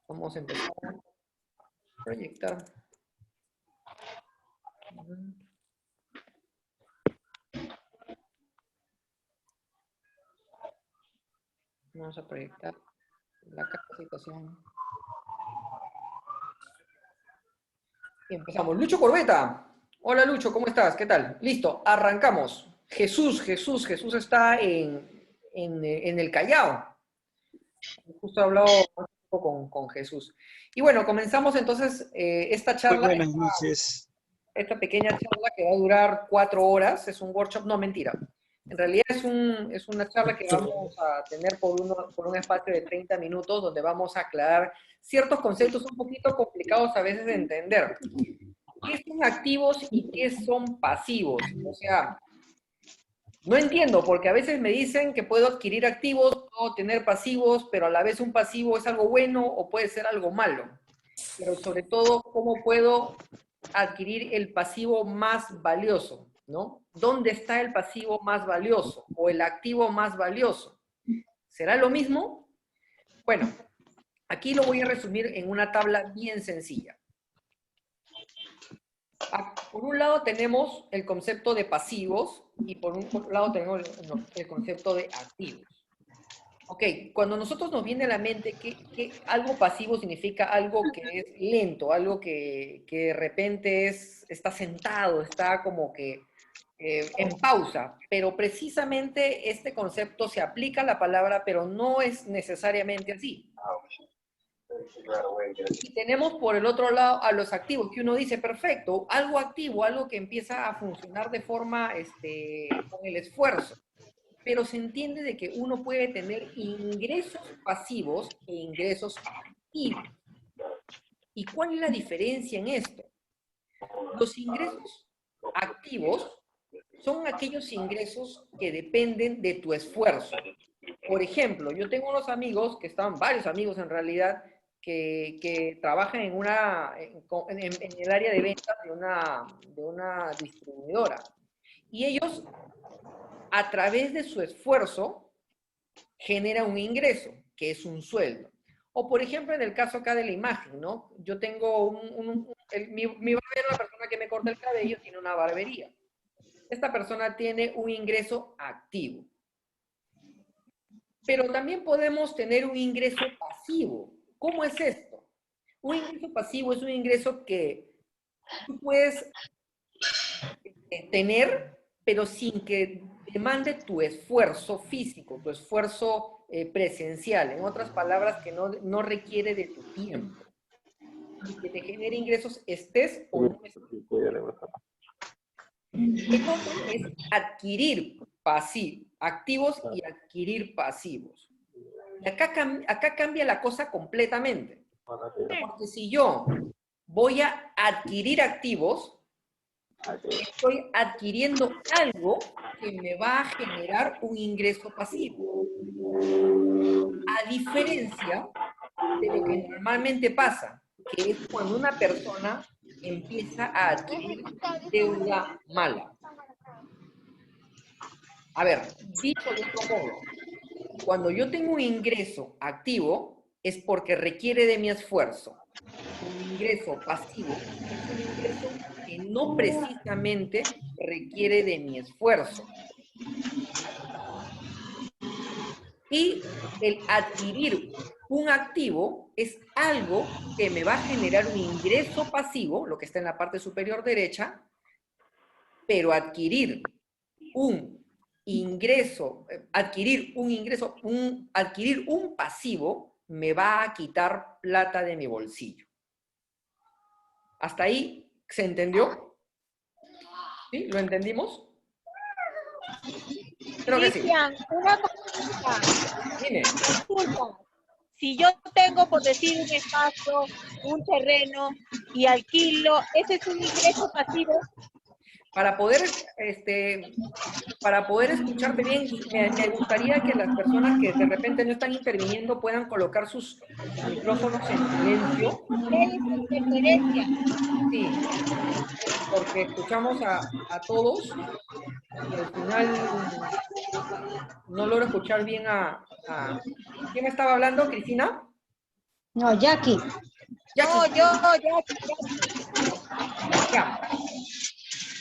Vamos a empezar a proyectar. Vamos a proyectar la capacitación. Y empezamos. Lucho Corbeta. Hola Lucho, ¿cómo estás? ¿Qué tal? Listo, arrancamos. Jesús está en el Callao. Justo he hablado con Jesús. Y bueno, comenzamos entonces esta charla. Muy buenas noches. Esta pequeña charla que va a durar 4 horas. Es un workshop, no, mentira. En realidad es una charla que vamos a tener por un espacio de 30 minutos donde vamos a aclarar ciertos conceptos un poquito complicados a veces de entender. ¿Qué son activos y qué son pasivos? O sea, no entiendo, porque a veces me dicen que puedo adquirir activos, puedo tener pasivos, pero a la vez un pasivo es algo bueno o puede ser algo malo. Pero sobre todo, ¿cómo puedo adquirir el pasivo más valioso? ¿No? ¿Dónde está el pasivo más valioso o el activo más valioso? ¿Será lo mismo? Bueno, aquí lo voy a resumir en una tabla bien sencilla. Por un lado tenemos el concepto de pasivos y por un lado tenemos el concepto de activos. Ok, cuando a nosotros nos viene a la mente que algo pasivo significa algo que es lento, algo que de repente está sentado, está como que en pausa, pero precisamente este concepto se aplica a la palabra, pero no es necesariamente así. Y tenemos por el otro lado a los activos, que uno dice, perfecto, algo activo, algo que empieza a funcionar de forma, con el esfuerzo. Pero se entiende de que uno puede tener ingresos pasivos e ingresos activos. ¿Y cuál es la diferencia en esto? Los ingresos activos son aquellos ingresos que dependen de tu esfuerzo. Por ejemplo, yo tengo unos amigos, varios amigos en realidad, que trabajan en el área de ventas de una distribuidora. Y ellos, a través de su esfuerzo, generan un ingreso, que es un sueldo. O por ejemplo, en el caso acá de la imagen, ¿no? Yo tengo mi barbero, la persona que me corta el cabello, tiene una barbería. Esta persona tiene un ingreso activo. Pero también podemos tener un ingreso pasivo. ¿Cómo es esto? Un ingreso pasivo es un ingreso que tú puedes tener, pero sin que demande tu esfuerzo físico, tu esfuerzo presencial. En otras palabras, que no requiere de tu tiempo. Y que te genere ingresos estés o no estés. El otro es adquirir activos y adquirir pasivos. Y acá cambia la cosa completamente. Porque si yo voy a adquirir activos, estoy adquiriendo algo que me va a generar un ingreso pasivo. A diferencia de lo que normalmente pasa, que es cuando una persona empieza a adquirir deuda mala. A ver, dicho de otro modo, cuando yo tengo un ingreso activo, es porque requiere de mi esfuerzo. Un ingreso pasivo es un ingreso que no precisamente requiere de mi esfuerzo. Y el adquirir un activo es algo que me va a generar un ingreso pasivo, lo que está en la parte superior derecha, pero adquirir un pasivo me va a quitar plata de mi bolsillo. ¿Hasta ahí se entendió? ¿Sí? ¿Lo entendimos? Creo que sí. Cristian, una consulta. Dime. Disculpa. Si yo tengo, por decir, un espacio, un terreno, y alquilo, ese es un ingreso pasivo. Para poder, para poder escucharte bien, me gustaría que las personas que de repente no están interviniendo puedan colocar sus micrófonos en silencio. ¿Qué es interferencia? Sí, porque escuchamos a todos y al final no logro escuchar bien ¿Quién me estaba hablando? ¿Cristina? No, Jackie. No, Jackie. ya. Ya,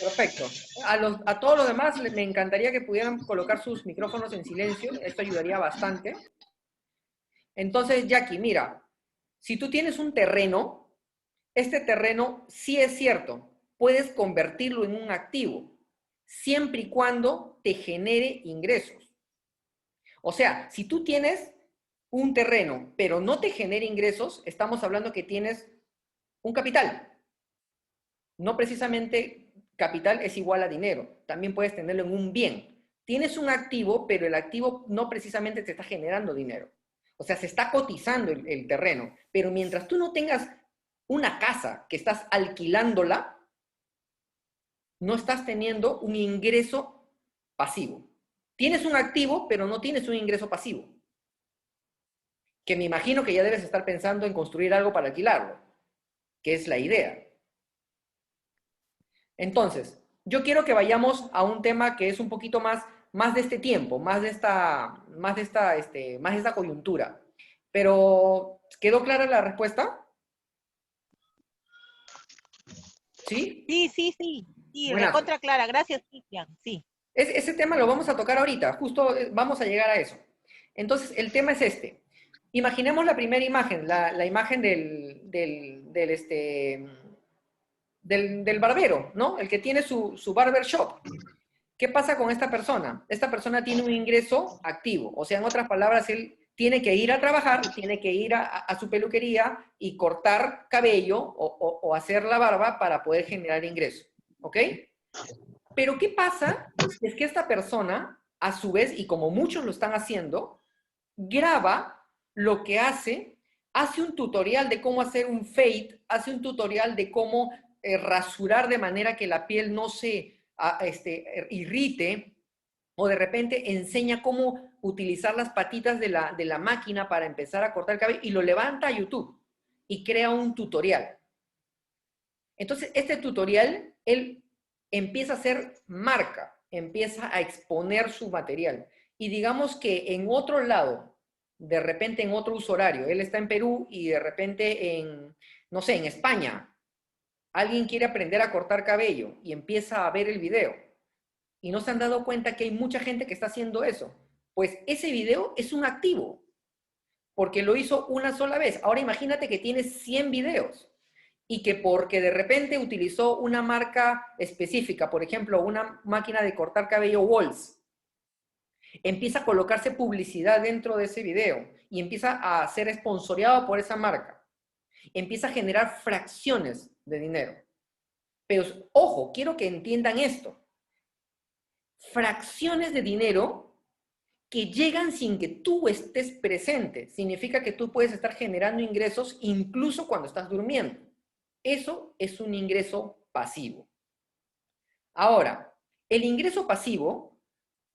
perfecto. A todos los demás me encantaría que pudieran colocar sus micrófonos en silencio, esto ayudaría bastante. Entonces, Jackie, mira, si tú tienes un terreno, este terreno sí es cierto, puedes convertirlo en un activo, siempre y cuando te genere ingresos. O sea, si tú tienes un terreno, pero no te genera ingresos, estamos hablando que tienes un capital. No precisamente capital es igual a dinero, también puedes tenerlo en un bien. Tienes un activo, pero el activo no precisamente te está generando dinero. O sea, se está cotizando el terreno, pero mientras tú no tengas una casa que estás alquilándola, no estás teniendo un ingreso pasivo. Tienes un activo, pero no tienes un ingreso pasivo. Que me imagino que ya debes estar pensando en construir algo para alquilarlo, que es la idea. Entonces, yo quiero que vayamos a un tema que es un poquito más de este tiempo, más de esta coyuntura. Pero, ¿quedó clara la respuesta? ¿Sí? Sí, Buenazo. recontra clara. Gracias, Cristian. Sí. Ese tema lo vamos a tocar ahorita, justo vamos a llegar a eso. Entonces, el tema es este. Imaginemos la primera imagen, la imagen del barbero, ¿no? El que tiene su barber shop. ¿Qué pasa con esta persona? Esta persona tiene un ingreso activo, o sea, en otras palabras, él tiene que ir a trabajar, tiene que ir a su peluquería y cortar cabello o hacer la barba para poder generar ingreso, ¿ok? Pero ¿qué pasa si es que esta persona, a su vez, y como muchos lo están haciendo, graba lo que hace un tutorial de cómo hacer un fade, hace un tutorial de cómo rasurar de manera que la piel no se irrite, o de repente enseña cómo utilizar las patitas de la máquina para empezar a cortar el cabello y lo levanta a YouTube y crea un tutorial. Entonces, este tutorial, él empieza a hacer marca, empieza a exponer su material. Y digamos que en otro lado, de repente en otro uso horario, él está en Perú y de repente no sé, en España, alguien quiere aprender a cortar cabello y empieza a ver el video y no se han dado cuenta que hay mucha gente que está haciendo eso. Pues ese video es un activo, porque lo hizo una sola vez. Ahora imagínate que tienes 100 videos y que porque de repente utilizó una marca específica, por ejemplo, una máquina de cortar cabello Walls, empieza a colocarse publicidad dentro de ese video y empieza a ser sponsoreado por esa marca. Empieza a generar fracciones de dinero. Pero ojo, quiero que entiendan esto. Fracciones de dinero que llegan sin que tú estés presente. Significa que tú puedes estar generando ingresos incluso cuando estás durmiendo. Eso es un ingreso pasivo. Ahora, el ingreso pasivo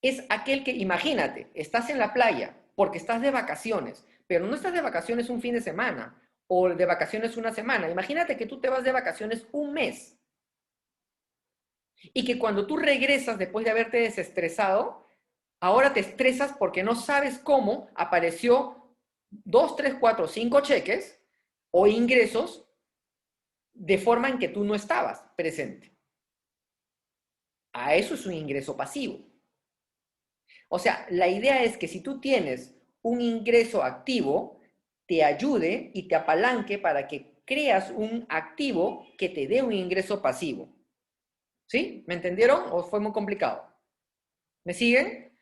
es aquel que, imagínate, estás en la playa porque estás de vacaciones, pero no estás de vacaciones un fin de semana o de vacaciones una semana. Imagínate que tú te vas de vacaciones un mes y que cuando tú regresas después de haberte desestresado, ahora te estresas porque no sabes cómo apareció 2, 3, 4, 5 cheques o ingresos de forma en que tú no estabas presente. A eso es un ingreso pasivo. O sea, la idea es que si tú tienes un ingreso activo, te ayude y te apalanque para que creas un activo que te dé un ingreso pasivo. ¿Sí? ¿Me entendieron o fue muy complicado? ¿Me siguen?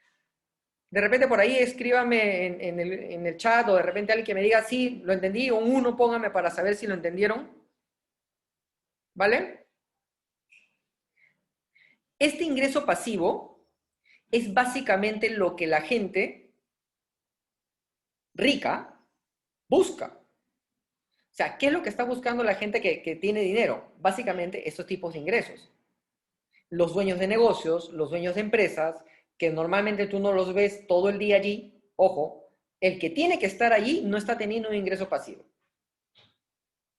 De repente por ahí escríbame en el chat o de repente alguien que me diga, sí, lo entendí, o un 1 póngame para saber si lo entendieron. ¿Vale? Este ingreso pasivo es básicamente lo que la gente rica busca. O sea, ¿qué es lo que está buscando la gente que tiene dinero? Básicamente, estos tipos de ingresos. Los dueños de negocios, los dueños de empresas, que normalmente tú no los ves todo el día allí, ojo, el que tiene que estar allí no está teniendo un ingreso pasivo.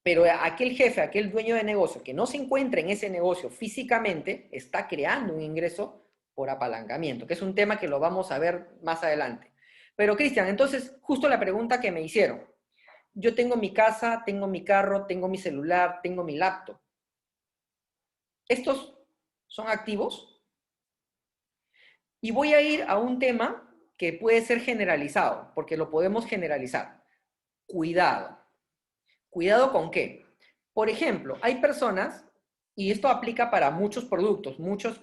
Pero aquel jefe, aquel dueño de negocio que no se encuentra en ese negocio físicamente, está creando un ingreso por apalancamiento, que es un tema que lo vamos a ver más adelante. Pero Cristian, entonces, justo la pregunta que me hicieron. Yo tengo mi casa, tengo mi carro, tengo mi celular, tengo mi laptop. ¿Estos son activos? Y voy a ir a un tema que puede ser generalizado, porque lo podemos generalizar. Cuidado. ¿Cuidado con qué? Por ejemplo, hay personas, y esto aplica para muchos productos, muchas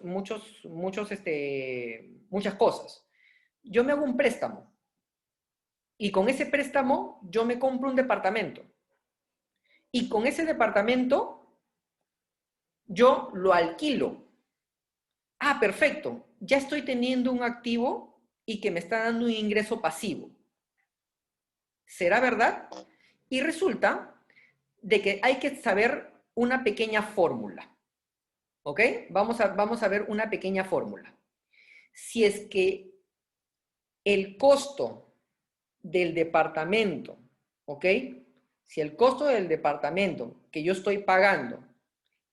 cosas. Yo me hago un préstamo, y con ese préstamo yo me compro un departamento. Y con ese departamento yo lo alquilo. Ah, perfecto. Ya estoy teniendo un activo y que me está dando un ingreso pasivo. ¿Será verdad? Y resulta de que hay que saber una pequeña fórmula. ¿Ok? Vamos a ver una pequeña fórmula. Si es que el costo del departamento, ¿ok? Si el costo del departamento que yo estoy pagando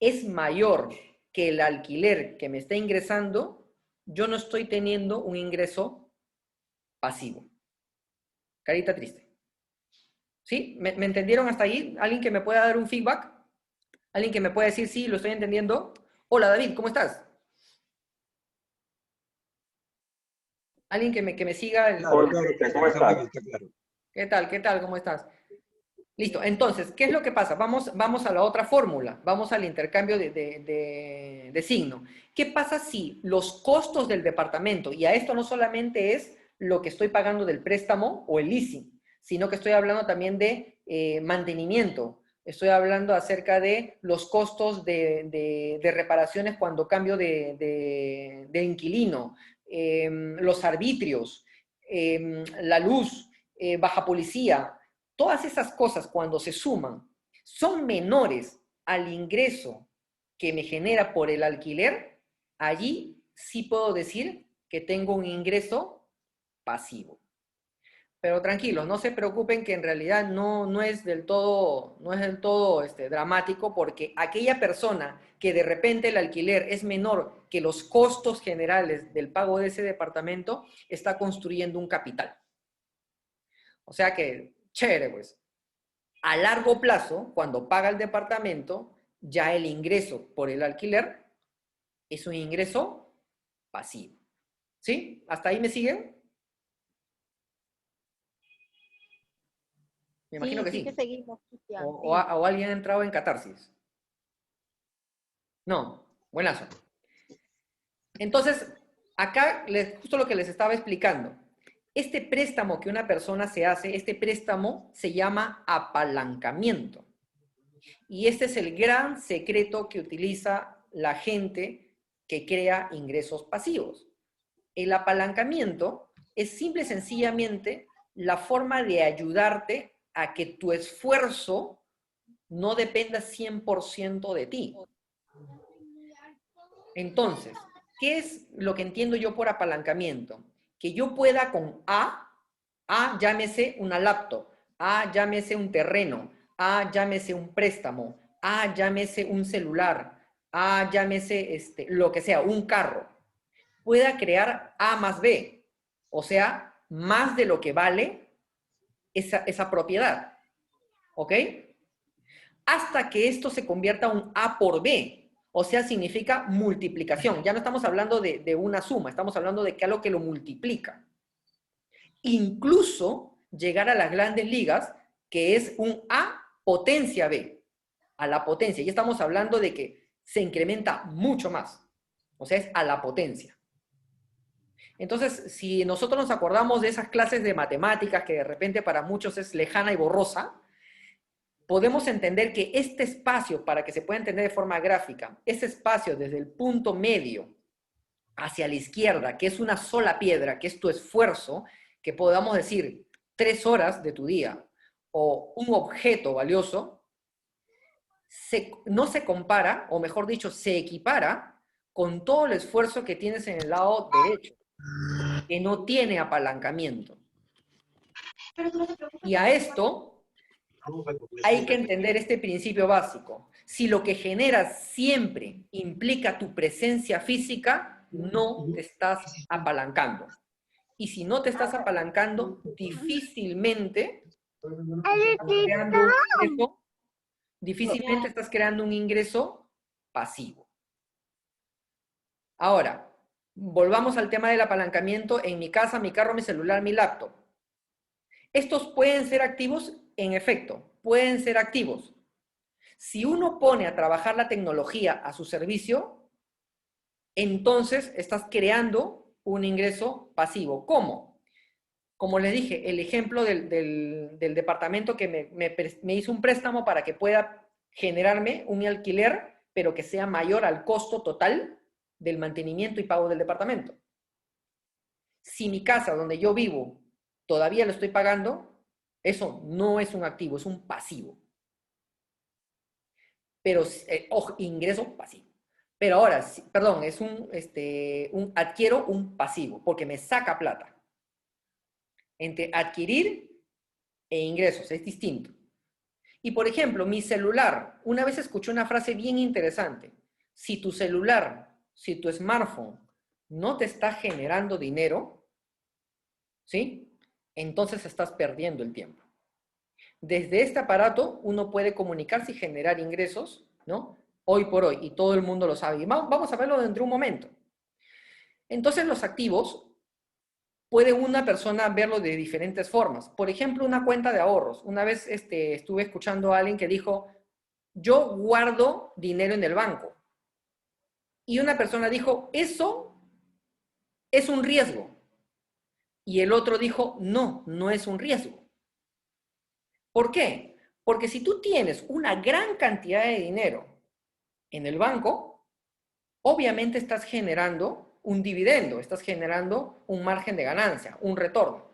es mayor que el alquiler que me está ingresando, yo no estoy teniendo un ingreso pasivo. Carita triste. ¿Sí? ¿Me entendieron hasta ahí? ¿Alguien que me pueda dar un feedback? ¿Alguien que me pueda decir, sí, lo estoy entendiendo? Hola, David, ¿cómo estás? ¿Alguien que me siga? Claro, claro, ¿Cómo está muy bien, estás? está claro. ¿Qué tal? ¿Qué tal? ¿Cómo estás? Listo. Entonces, ¿qué es lo que pasa? Vamos a la otra fórmula. Vamos al intercambio de signo. ¿Qué pasa si los costos del departamento, y a esto no solamente es lo que estoy pagando del préstamo o el leasing, sino que estoy hablando también de mantenimiento? Estoy hablando acerca de los costos de reparaciones cuando cambio de inquilino, los arbitrios, la luz, baja policía. Todas esas cosas cuando se suman son menores al ingreso que me genera por el alquiler, allí sí puedo decir que tengo un ingreso pasivo. Pero tranquilos, no se preocupen que en realidad no es del todo dramático, porque aquella persona que de repente el alquiler es menor que los costos generales del pago de ese departamento, está construyendo un capital. O sea que, chévere pues. A largo plazo, cuando paga el departamento, ya el ingreso por el alquiler es un ingreso pasivo. ¿Sí? ¿Hasta ahí me siguen? Me imagino que Sí, sí. que seguimos, Cristian. O alguien ha entrado en catarsis. No, buenazo. Entonces, acá justo lo que les estaba explicando. Este préstamo que una persona se hace, este préstamo se llama apalancamiento. Y este es el gran secreto que utiliza la gente que crea ingresos pasivos. El apalancamiento es simple y sencillamente la forma de ayudarte a que tu esfuerzo no dependa 100% de ti. Entonces, ¿qué es lo que entiendo yo por apalancamiento? Que yo pueda con A llámese una laptop, A llámese un terreno, A llámese un préstamo, A llámese un celular, A llámese lo que sea, un carro, pueda crear A más B, o sea, más de lo que vale esa propiedad, ¿ok? Hasta que esto se convierta en un A por B, o sea, significa multiplicación. Ya no estamos hablando de una suma, estamos hablando de que algo que lo multiplica. Incluso llegar a las grandes ligas, que es un A potencia B, a la potencia. Y estamos hablando de que se incrementa mucho más, o sea, es a la potencia. Entonces, si nosotros nos acordamos de esas clases de matemáticas que de repente para muchos es lejana y borrosa, podemos entender que este espacio, para que se pueda entender de forma gráfica, ese espacio desde el punto medio hacia la izquierda, que es una sola piedra, que es tu esfuerzo, que podamos decir 3 horas de tu día, o un objeto valioso no se compara, o mejor dicho, se equipara con todo el esfuerzo que tienes en el lado derecho, que no tiene apalancamiento. Y a esto hay que entender este principio básico. Si lo que generas siempre implica tu presencia física, no te estás apalancando. Y si no te estás apalancando, difícilmente estás creando un ingreso pasivo. Ahora, volvamos al tema del apalancamiento en mi casa, mi carro, mi celular, mi laptop. Estos pueden ser activos, en efecto, pueden ser activos. Si uno pone a trabajar la tecnología a su servicio, entonces estás creando un ingreso pasivo. ¿Cómo? Como les dije, el ejemplo del departamento que me hizo un préstamo para que pueda generarme un alquiler, pero que sea mayor al costo total del mantenimiento y pago del departamento. Si mi casa donde yo vivo todavía lo estoy pagando, eso no es un activo, es un pasivo. Pero, ojo, ingreso pasivo. Pero ahora, perdón, es adquiero un pasivo, porque me saca plata. Entre adquirir e ingresos, es distinto. Y por ejemplo, mi celular, una vez escuché una frase bien interesante. Si tu celular, si tu smartphone no te está generando dinero, ¿sí? Entonces estás perdiendo el tiempo. Desde este aparato uno puede comunicarse y generar ingresos, ¿no? Hoy por hoy, y todo el mundo lo sabe. Y vamos a verlo dentro de un momento. Entonces los activos, puede una persona verlo de diferentes formas. Por ejemplo, una cuenta de ahorros. Una vez estuve escuchando a alguien que dijo, yo guardo dinero en el banco. Y una persona dijo, eso es un riesgo. Y el otro dijo, no, no es un riesgo. ¿Por qué? Porque si tú tienes una gran cantidad de dinero en el banco, obviamente estás generando un dividendo, estás generando un margen de ganancia, un retorno,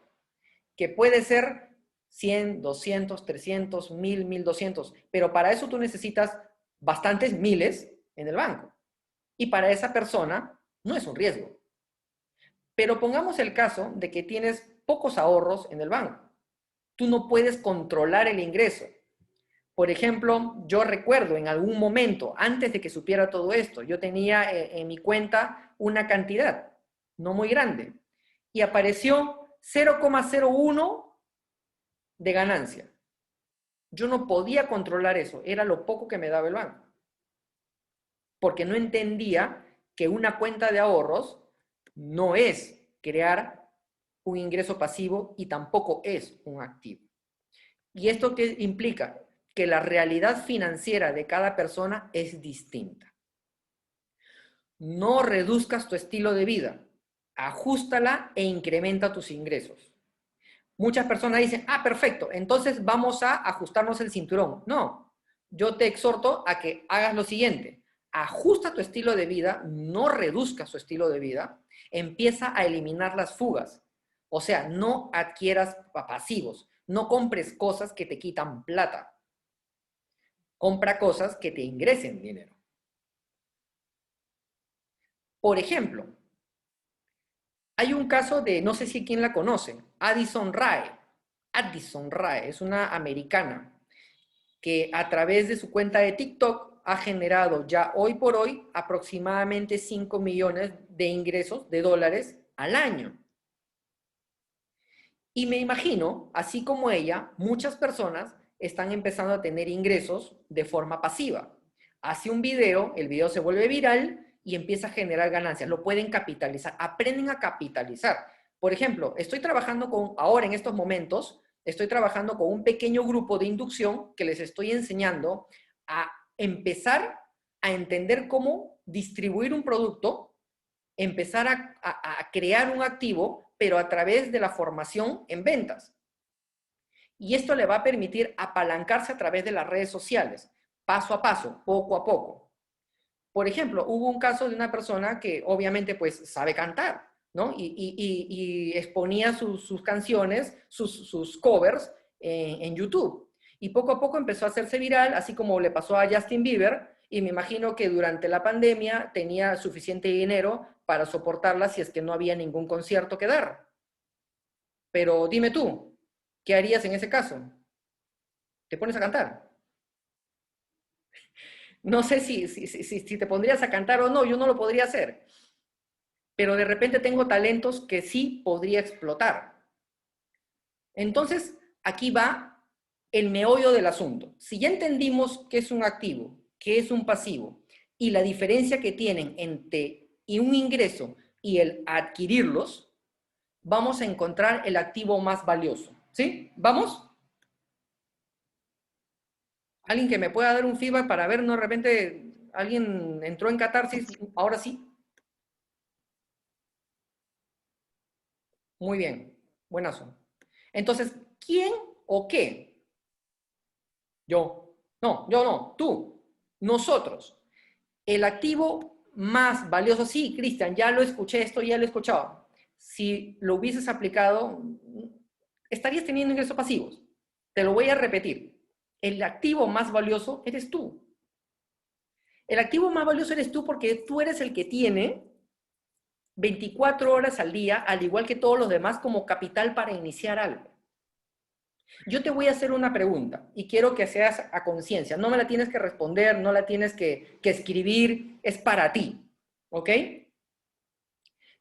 que puede ser 100, 200, 300, 1000, 1200, pero para eso tú necesitas bastantes miles en el banco. Y para esa persona no es un riesgo. Pero pongamos el caso de que tienes pocos ahorros en el banco. Tú no puedes controlar el ingreso. Por ejemplo, yo recuerdo en algún momento, antes de que supiera todo esto, yo tenía en mi cuenta una cantidad, no muy grande, y apareció 0,01 de ganancia. Yo no podía controlar eso, era lo poco que me daba el banco. Porque no entendía que una cuenta de ahorros no es crear un ingreso pasivo y tampoco es un activo. ¿Y esto qué implica? Que la realidad financiera de cada persona es distinta. No reduzcas tu estilo de vida, ajústala e incrementa tus ingresos. Muchas personas dicen, perfecto, entonces vamos a ajustarnos el cinturón. No, yo te exhorto a que hagas lo siguiente. Ajusta tu estilo de vida, no reduzcas tu estilo de vida, empieza a eliminar las fugas. O sea, no adquieras pasivos, no compres cosas que te quitan plata. Compra cosas que te ingresen dinero. Por ejemplo, hay un caso de, no sé si quién la conoce, Addison Rae. Addison Rae es una americana que a través de su cuenta de TikTok ha generado ya hoy por hoy aproximadamente 5 millones de ingresos de dólares al año. Y me imagino, así como ella, muchas personas están empezando a tener ingresos de forma pasiva. Hace un video, el video se vuelve viral y empieza a generar ganancias. Lo pueden capitalizar, aprenden a capitalizar. Por ejemplo, ahora en estos momentos, estoy trabajando con un pequeño grupo de inducción que les estoy enseñando a empezar a entender cómo distribuir un producto, empezar a crear un activo, pero a través de la formación en ventas. Y esto le va a permitir apalancarse a través de las redes sociales, paso a paso, poco a poco. Por ejemplo, hubo un caso de una persona que obviamente pues sabe cantar, ¿no? Y exponía sus canciones, sus covers en YouTube. Y poco a poco empezó a hacerse viral, así como le pasó a Justin Bieber, y me imagino que durante la pandemia tenía suficiente dinero para soportarla si es que no había ningún concierto que dar. Pero dime tú, ¿qué harías en ese caso? ¿Te pones a cantar? No sé si te pondrías a cantar o no, yo no lo podría hacer. Pero de repente tengo talentos que sí podría explotar. Entonces, aquí va el meollo del asunto. Si ya entendimos qué es un activo, qué es un pasivo, y la diferencia que tienen entre un ingreso y el adquirirlos, vamos a encontrar el activo más valioso. ¿Sí? ¿Vamos? ¿Alguien que me pueda dar un feedback para ver, no, de repente alguien entró en catarsis? Ahora sí. Muy bien. Buenazo. Entonces, ¿quién o qué? Yo. No, yo no. Tú. Nosotros. El activo más valioso, sí, Cristian, ya lo escuché, esto ya lo he escuchado. Si lo hubieses aplicado, estarías teniendo ingresos pasivos. Te lo voy a repetir. El activo más valioso eres tú. El activo más valioso eres tú porque tú eres el que tiene 24 horas al día, al igual que todos los demás, como capital para iniciar algo. Yo te voy a hacer una pregunta y quiero que seas a conciencia. No me la tienes que responder, no la tienes que escribir, es para ti. ¿Ok?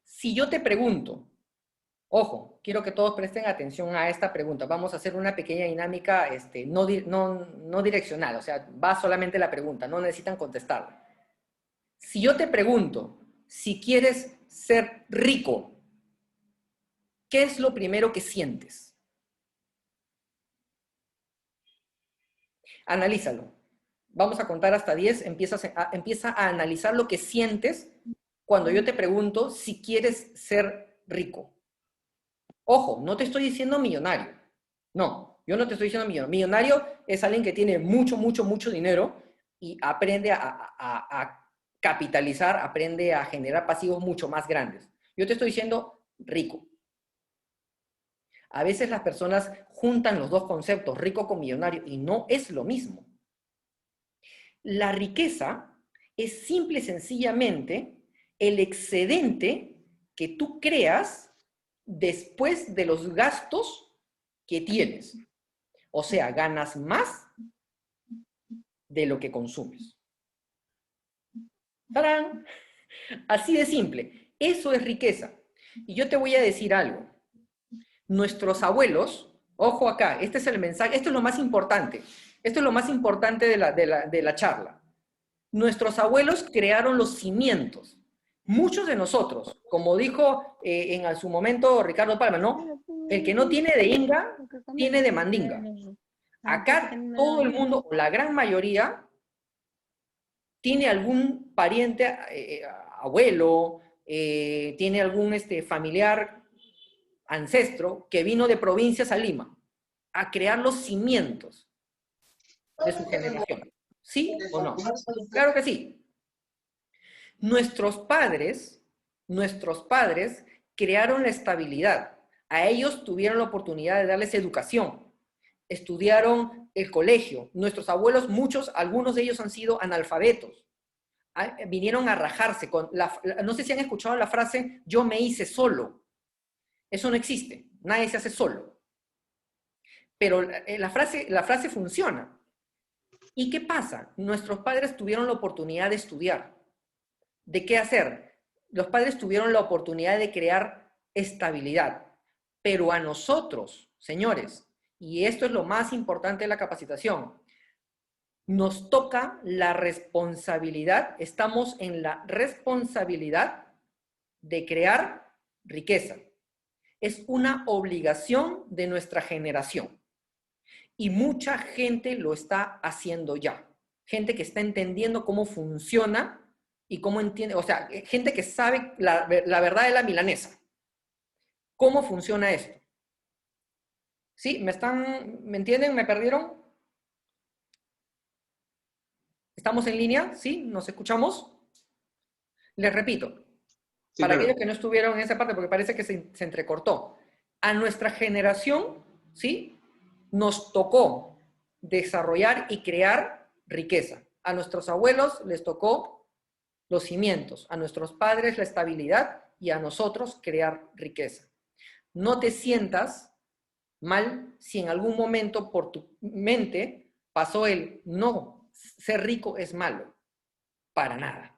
Si yo te pregunto, ojo, quiero que todos presten atención a esta pregunta. Vamos a hacer una pequeña dinámica no direccional, o sea, va solamente la pregunta, no necesitan contestarla. Si yo te pregunto si quieres ser rico, ¿qué es lo primero que sientes? Analízalo. Vamos a contar hasta 10, empieza a analizar lo que sientes cuando yo te pregunto si quieres ser rico. Ojo, no te estoy diciendo millonario. No, yo no te estoy diciendo millonario. Millonario es alguien que tiene mucho, mucho, mucho dinero y aprende a capitalizar, aprende a generar pasivos mucho más grandes. Yo te estoy diciendo rico. A veces las personas juntan los dos conceptos, rico con millonario, y no es lo mismo. La riqueza es simple y sencillamente el excedente que tú creas después de los gastos que tienes. O sea, ganas más de lo que consumes. ¡Tarán! Así de simple. Eso es riqueza. Y yo te voy a decir algo. Nuestros abuelos, ojo acá, este es el mensaje, esto es lo más importante. Esto es lo más importante de la charla. Nuestros abuelos crearon los cimientos. Muchos de nosotros, como dijo en su momento Ricardo Palma, ¿no? El que no tiene de inga, tiene de mandinga. Acá todo el mundo, la gran mayoría, tiene algún pariente, abuelo, tiene algún familiar, ancestro, que vino de provincias a Lima a crear los cimientos de su generación. ¿Sí o no? Claro que sí. Nuestros padres crearon la estabilidad. A ellos tuvieron la oportunidad de darles educación. Estudiaron el colegio. Nuestros abuelos, algunos de ellos han sido analfabetos. Vinieron a rajarse. No sé si han escuchado la frase, yo me hice solo. Eso no existe. Nadie se hace solo. Pero la frase funciona. ¿Y qué pasa? Nuestros padres tuvieron la oportunidad de estudiar. ¿De qué hacer? Los padres tuvieron la oportunidad de crear estabilidad, pero a nosotros, señores, y esto es lo más importante de la capacitación, nos toca la responsabilidad, estamos en la responsabilidad de crear riqueza. Es una obligación de nuestra generación y mucha gente lo está haciendo ya. Gente que está entendiendo cómo funciona y cómo entiende, o sea, gente que sabe la verdad de la milanesa. ¿Cómo funciona esto? ¿Sí? ¿Me entienden? ¿Me perdieron? ¿Estamos en línea? ¿Sí? ¿Nos escuchamos? Les repito, Sí, para claro. aquellos que no estuvieron en esa parte, porque parece que se entrecortó. A nuestra generación, ¿sí? nos tocó desarrollar y crear riqueza. A nuestros abuelos les tocó los cimientos, a nuestros padres la estabilidad y a nosotros crear riqueza. No te sientas mal si en algún momento por tu mente pasó el no, ser rico es malo. Para nada.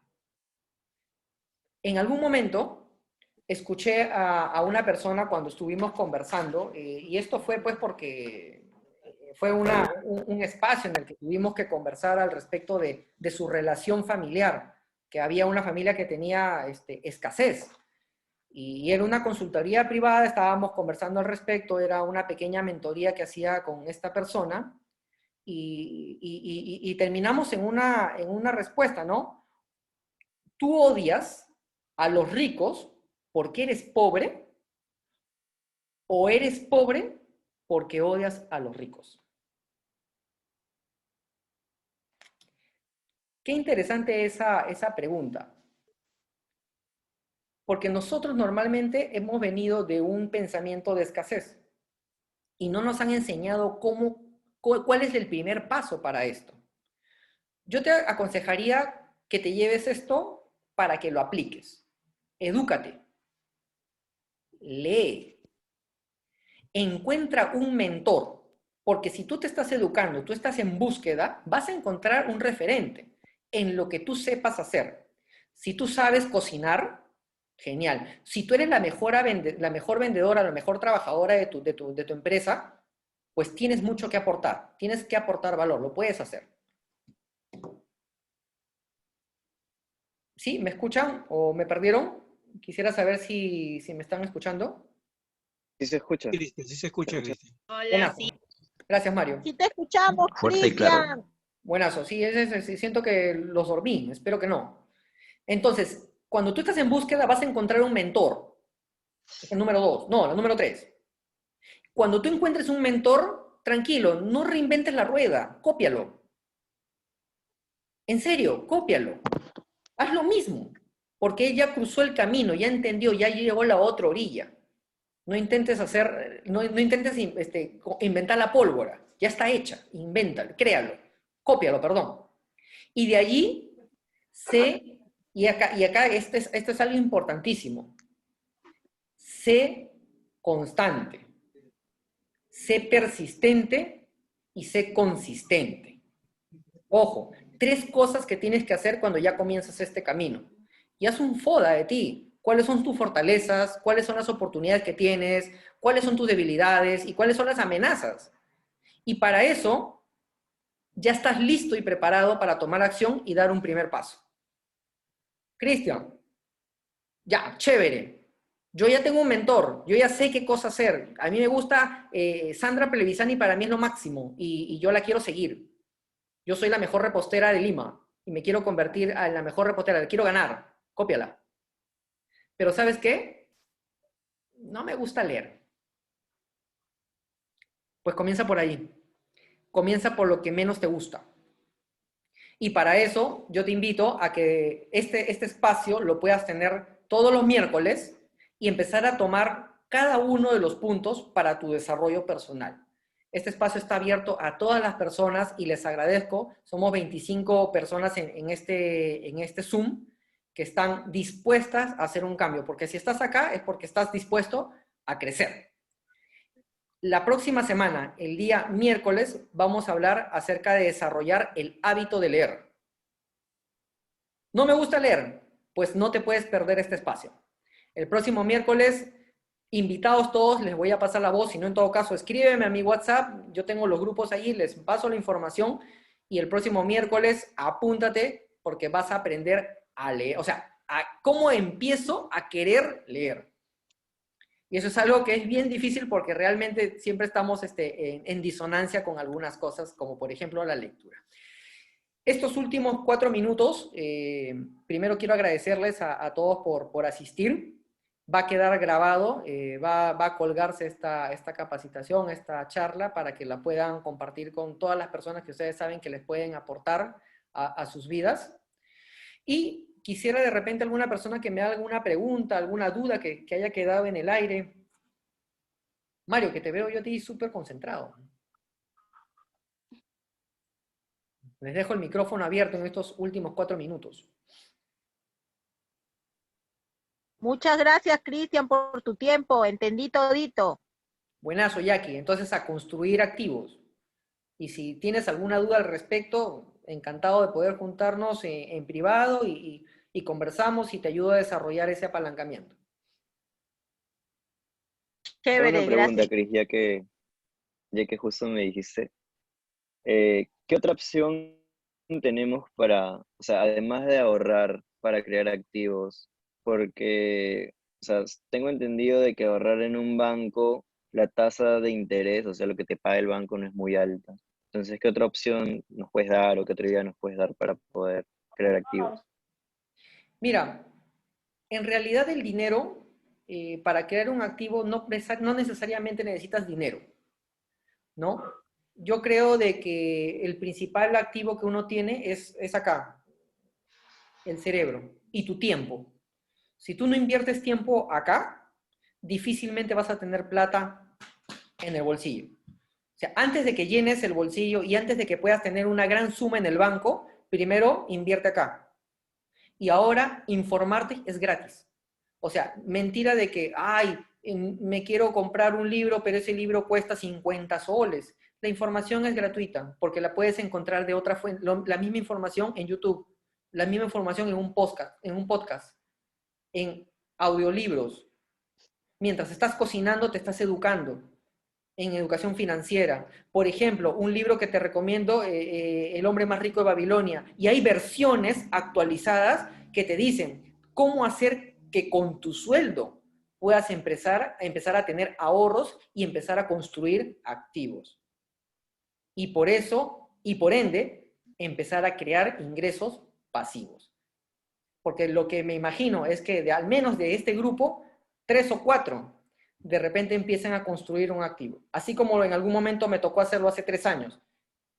En algún momento escuché a una persona cuando estuvimos conversando, y esto fue pues porque fue un espacio en el que tuvimos que conversar al respecto de su relación familiar, que había una familia que tenía escasez. Y era una consultoría privada, estábamos conversando al respecto, era una pequeña mentoría que hacía con esta persona, y terminamos en una respuesta, ¿no? ¿Tú odias a los ricos porque eres pobre o eres pobre porque odias a los ricos? Qué interesante esa pregunta. Porque nosotros normalmente hemos venido de un pensamiento de escasez y no nos han enseñado cuál es el primer paso para esto. Yo te aconsejaría que te lleves esto para que lo apliques. Edúcate. Lee. Encuentra un mentor. Porque si tú te estás educando, tú estás en búsqueda, vas a encontrar un referente en lo que tú sepas hacer. Si tú sabes cocinar, genial. Si tú eres la mejor vendedora, la mejor trabajadora de tu empresa, pues tienes mucho que aportar. Tienes que aportar valor, lo puedes hacer. ¿Sí? ¿Me escuchan o me perdieron? Quisiera saber si me están escuchando. Sí se escucha. Sí se escucha, Cristian. Hola, Buenazo. sí. Gracias, Mario. Sí te escuchamos, Fuerte y claro. Cristian. Buenazo. Sí, siento que los dormí. Espero que no. Entonces, cuando tú estás en búsqueda, vas a encontrar un mentor. Es el número 2. No, el número 3. Cuando tú encuentres un mentor, tranquilo, no reinventes la rueda. Cópialo. En serio, cópialo. Haz lo mismo. Porque él ya cruzó el camino, ya entendió, ya llegó a la otra orilla. No intentes inventar la pólvora. Ya está hecha. Invéntalo, créalo. Cópialo, perdón. Y de allí, y acá esto es algo importantísimo. Sé constante. Sé persistente y sé consistente. Ojo, 3 cosas que tienes que hacer cuando ya comienzas este camino. Y haz un FODA de ti. ¿Cuáles son tus fortalezas? ¿Cuáles son las oportunidades que tienes? ¿Cuáles son tus debilidades? ¿Y cuáles son las amenazas? Y para eso, ya estás listo y preparado para tomar acción y dar un primer paso. Cristian, ya, chévere. Yo ya tengo un mentor, yo ya sé qué cosa hacer. A mí me gusta Sandra Plevisani, para mí es lo máximo y yo la quiero seguir. Yo soy la mejor repostera de Lima y me quiero convertir en la mejor repostera, la quiero ganar, cópiala. Pero ¿sabes qué? No me gusta leer. Pues comienza por ahí. Comienza por lo que menos te gusta. Y para eso yo te invito a que este espacio lo puedas tener todos los miércoles y empezar a tomar cada uno de los puntos para tu desarrollo personal. Este espacio está abierto a todas las personas y les agradezco. Somos 25 personas en este Zoom que están dispuestas a hacer un cambio, porque si estás acá es porque estás dispuesto a crecer. La próxima semana, el día miércoles, vamos a hablar acerca de desarrollar el hábito de leer. ¿No me gusta leer? Pues no te puedes perder este espacio. El próximo miércoles, invitados todos, les voy a pasar la voz, si no en todo caso, escríbeme a mi WhatsApp, yo tengo los grupos ahí, les paso la información y el próximo miércoles apúntate porque vas a aprender a leer, o sea, a cómo empiezo a querer leer. Y eso es algo que es bien difícil porque realmente siempre estamos en disonancia con algunas cosas, como por ejemplo la lectura. Estos últimos 4 minutos, primero quiero agradecerles a todos por asistir. Va a quedar grabado, va a colgarse esta capacitación, esta charla, para que la puedan compartir con todas las personas que ustedes saben que les pueden aportar a sus vidas. Y quisiera de repente alguna persona que me haga alguna pregunta, alguna duda que haya quedado en el aire. Mario, que te veo yo a ti súper concentrado. Les dejo el micrófono abierto en estos últimos 4 minutos. Muchas gracias, Cristian, por tu tiempo. Entendí todito. Buenazo, Jackie. Entonces, a construir activos. Y si tienes alguna duda al respecto, encantado de poder juntarnos en privado y conversamos y te ayudo a desarrollar ese apalancamiento. Tengo Chévere, una pregunta, gracias. Cris, ya que justo me dijiste, ¿qué otra opción tenemos para, o sea, además de ahorrar para crear activos? Porque, o sea, tengo entendido de que ahorrar en un banco, la tasa de interés, o sea, lo que te paga el banco no es muy alta. Entonces, ¿qué otra opción nos puedes dar o qué otra idea nos puedes dar para poder crear activos? Mira, en realidad el dinero, para crear un activo, no necesariamente necesitas dinero, ¿no? Yo creo de que el principal activo que uno tiene es acá, el cerebro y tu tiempo. Si tú no inviertes tiempo acá, difícilmente vas a tener plata en el bolsillo. O sea, antes de que llenes el bolsillo y antes de que puedas tener una gran suma en el banco, primero invierte acá. Y ahora informarte es gratis. O sea, mentira de que, ay, me quiero comprar un libro, pero ese libro cuesta 50 soles. La información es gratuita porque la puedes encontrar de otra fuente, la misma información en YouTube, la misma información en un podcast, en audiolibros. Mientras estás cocinando, te estás educando en educación financiera. Por ejemplo, un libro que te recomiendo, El hombre más rico de Babilonia. Y hay versiones actualizadas que te dicen cómo hacer que con tu sueldo puedas empezar a tener ahorros y empezar a construir activos. Y por eso, y por ende, empezar a crear ingresos pasivos. Porque lo que me imagino es que al menos de este grupo, 3 o 4 de repente empiecen a construir un activo. Así como en algún momento me tocó hacerlo hace 3 años,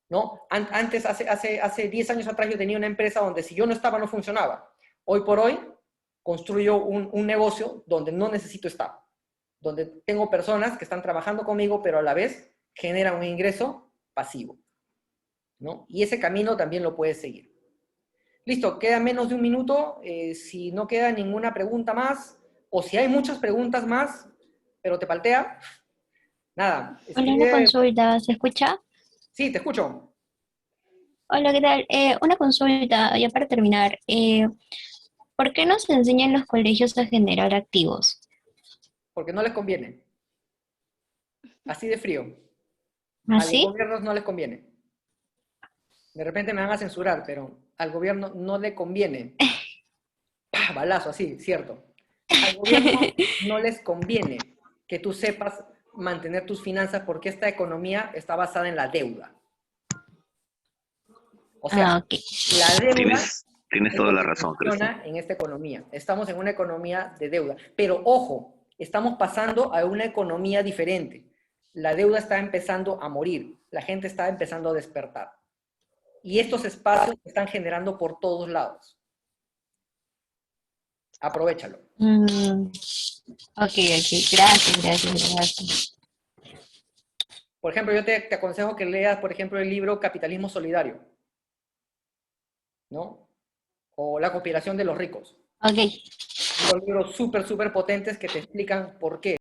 ¿no? Antes, hace 10 años atrás, yo tenía una empresa donde si yo no estaba, no funcionaba. Hoy por hoy, construyo un negocio donde no necesito estar, donde tengo personas que están trabajando conmigo, pero a la vez generan un ingreso pasivo, ¿no? Y ese camino también lo puedes seguir. Listo, queda menos de un minuto. Si no queda ninguna pregunta más, o si hay muchas preguntas más, pero te paltea, nada, Hola, una escribe. consulta, ¿se escucha? Sí, te escucho. Hola, ¿qué tal? Una consulta, ya para terminar. ¿Por qué no se enseña en los colegios a generar activos? Porque no les conviene. Así de frío. A los ¿Así? gobiernos no les conviene. De repente me van a censurar, pero al gobierno no le conviene. ¡Pah! Balazo, así, cierto. Al gobierno no les conviene que tú sepas mantener tus finanzas porque esta economía está basada en la deuda. O sea, Ah, ok. la deuda Tienes es toda lo la que razón, Cristian. funciona en esta economía. Estamos en una economía de deuda. Pero ojo, estamos pasando a una economía diferente. La deuda está empezando a morir. La gente está empezando a despertar. Y estos espacios se están generando por todos lados. Aprovéchalo. Ok, gracias. Por ejemplo, yo te aconsejo que leas, por ejemplo, el libro Capitalismo Solidario, ¿no? O La conspiración de los ricos. Ok. Son libros súper, súper potentes que te explican por qué.